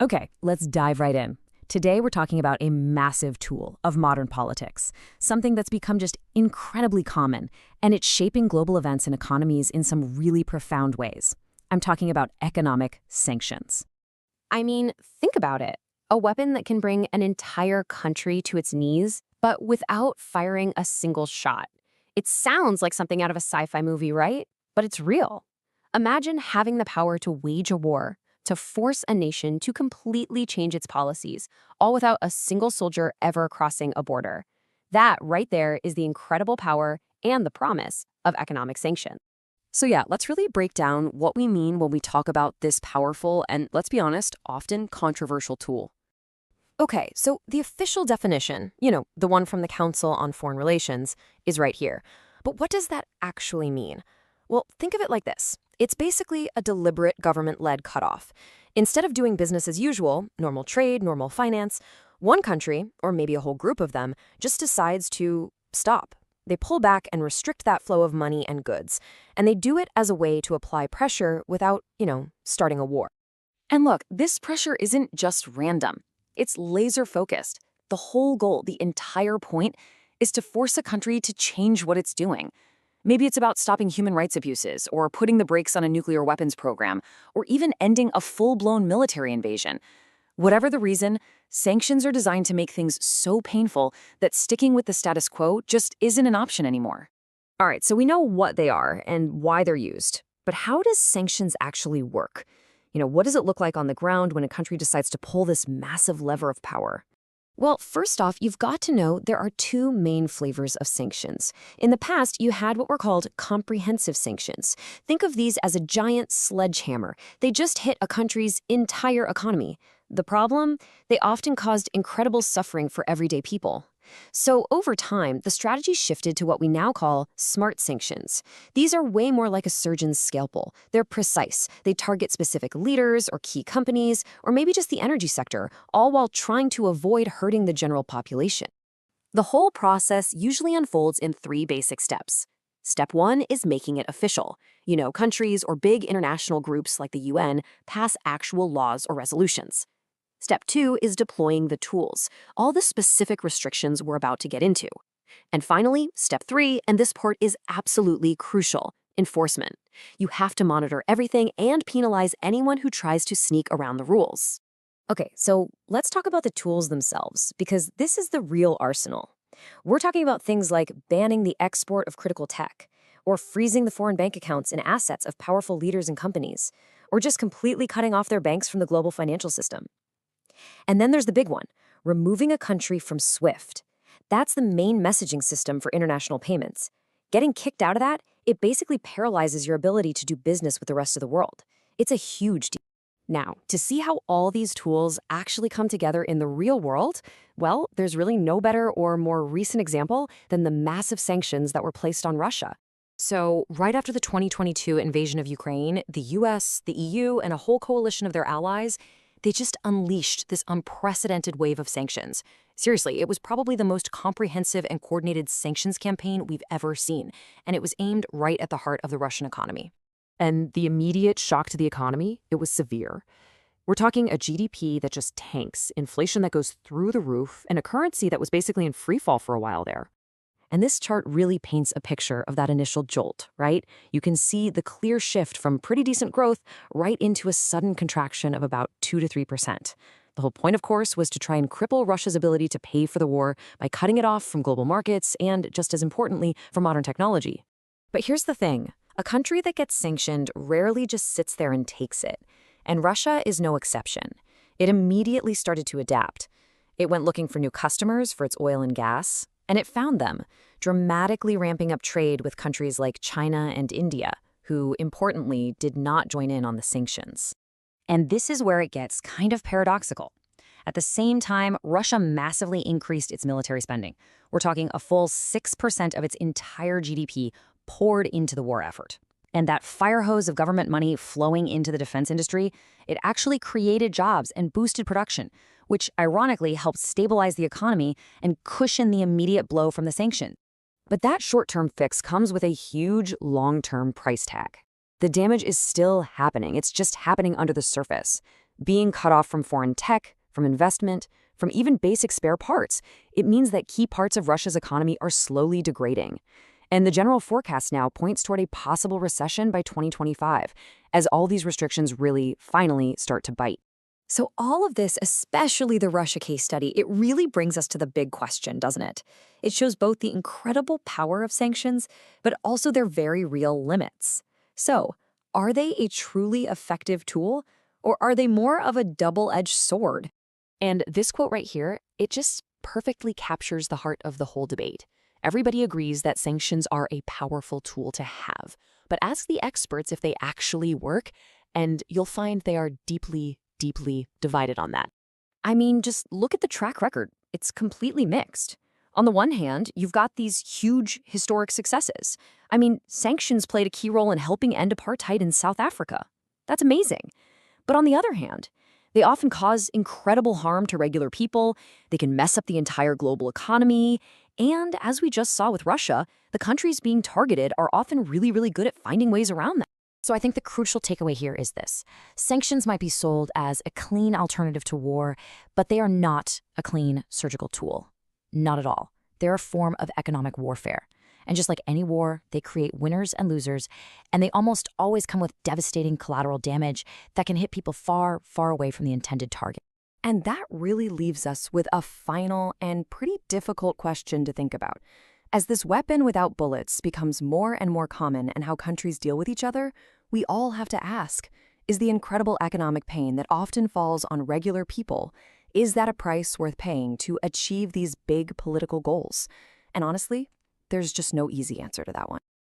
Okay, let's dive right in. Today, we're talking about a massive tool of modern politics, something that's become just incredibly common, and it's shaping global events and economies in some really profound ways. I'm talking about economic sanctions. I mean, think about it. A weapon that can bring an entire country to its knees, but without firing a single shot. It sounds like something out of a sci-fi movie, right? But it's real. Imagine having the power to wage a war, to force a nation to completely change its policies, all without a single soldier ever crossing a border. That right there is the incredible power and the promise of economic sanctions. So yeah, let's really break down what we mean when we talk about this powerful and, let's be honest, often controversial tool. Okay, so the official definition, the one from the Council on Foreign Relations, is right here. But what does that actually mean? Well, think of it like this. It's basically a deliberate government-led cutoff. Instead of doing business as usual, normal trade, normal finance, one country, or maybe a whole group of them, just decides to stop. They pull back and restrict that flow of money and goods. And they do it as a way to apply pressure without, starting a war. And look, this pressure isn't just random. It's laser-focused. The whole goal, the entire point, is to force a country to change what it's doing. Maybe it's about stopping human rights abuses, or putting the brakes on a nuclear weapons program, or even ending a full-blown military invasion. Whatever the reason, sanctions are designed to make things so painful that sticking with the status quo just isn't an option anymore. All right, so we know what they are and why they're used. But how does sanctions actually work? What does it look like on the ground when a country decides to pull this massive lever of power? Well, first off, you've got to know there are two main flavors of sanctions. In the past, you had what were called comprehensive sanctions. Think of these as a giant sledgehammer. They just hit a country's entire economy. The problem? They often caused incredible suffering for everyday people. So over time, the strategy shifted to what we now call smart sanctions. These are way more like a surgeon's scalpel. They're precise. They target specific leaders or key companies, or maybe just the energy sector, all while trying to avoid hurting the general population. The whole process usually unfolds in three basic steps. Step one is making it official. Countries or big international groups like the UN pass actual laws or resolutions. Step two is deploying the tools, all the specific restrictions we're about to get into. And finally, step three, and this part is absolutely crucial, enforcement. You have to monitor everything and penalize anyone who tries to sneak around the rules. Okay, so let's talk about the tools themselves, because this is the real arsenal. We're talking about things like banning the export of critical tech, or freezing the foreign bank accounts and assets of powerful leaders and companies, or just completely cutting off their banks from the global financial system. And then there's the big one, removing a country from SWIFT. That's the main messaging system for international payments. Getting kicked out of that, it basically paralyzes your ability to do business with the rest of the world. It's a huge deal. Now, to see how all these tools actually come together in the real world, well, there's really no better or more recent example than the massive sanctions that were placed on Russia. So, right after the 2022 invasion of Ukraine, the US, the EU, and a whole coalition of their allies, they just unleashed this unprecedented wave of sanctions. Seriously, it was probably the most comprehensive and coordinated sanctions campaign we've ever seen, and it was aimed right at the heart of the Russian economy. And the immediate shock to the economy, it was severe. We're talking a GDP that just tanks, inflation that goes through the roof, and a currency that was basically in free fall for a while there. And this chart really paints a picture of that initial jolt, right? You can see the clear shift from pretty decent growth right into a sudden contraction of about 2 to 3%. The whole point, of course, was to try and cripple Russia's ability to pay for the war by cutting it off from global markets and, just as importantly, from modern technology. But here's the thing. A country that gets sanctioned rarely just sits there and takes it. And Russia is no exception. It immediately started to adapt. It went looking for new customers for its oil and gas, and it found them, dramatically ramping up trade with countries like China and India, who, importantly, did not join in on the sanctions. And this is where it gets kind of paradoxical. At the same time, Russia massively increased its military spending. We're talking a full 6% of its entire GDP poured into the war effort. And that fire hose of government money flowing into the defense industry, it actually created jobs and boosted production, which ironically helped stabilize the economy and cushion the immediate blow from the sanctions. But that short-term fix comes with a huge long-term price tag. The damage is still happening. It's just happening under the surface. Being cut off from foreign tech, from investment, from even basic spare parts, it means that key parts of Russia's economy are slowly degrading. And the general forecast now points toward a possible recession by 2025, as all these restrictions really, finally start to bite. So all of this, especially the Russia case study, it really brings us to the big question, doesn't it? It shows both the incredible power of sanctions, but also their very real limits. So, are they a truly effective tool, or are they more of a double-edged sword? And this quote right here, it just perfectly captures the heart of the whole debate. Everybody agrees that sanctions are a powerful tool to have. But ask the experts if they actually work, and you'll find they are deeply divided on that. I mean, just look at the track record. It's completely mixed. On the one hand, you've got these huge historic successes. I mean, sanctions played a key role in helping end apartheid in South Africa. That's amazing. But on the other hand, they often cause incredible harm to regular people. They can mess up the entire global economy. And as we just saw with Russia, the countries being targeted are often really good at finding ways around that. So I think the crucial takeaway here is this. Sanctions might be sold as a clean alternative to war, but they are not a clean surgical tool. Not at all. They're a form of economic warfare. And just like any war, they create winners and losers, and they almost always come with devastating collateral damage that can hit people far away from the intended target. And that really leaves us with a final and pretty difficult question to think about. As this weapon without bullets becomes more and more common in how countries deal with each other, we all have to ask, is the incredible economic pain that often falls on regular people, is that a price worth paying to achieve these big political goals? And honestly, there's just no easy answer to that one.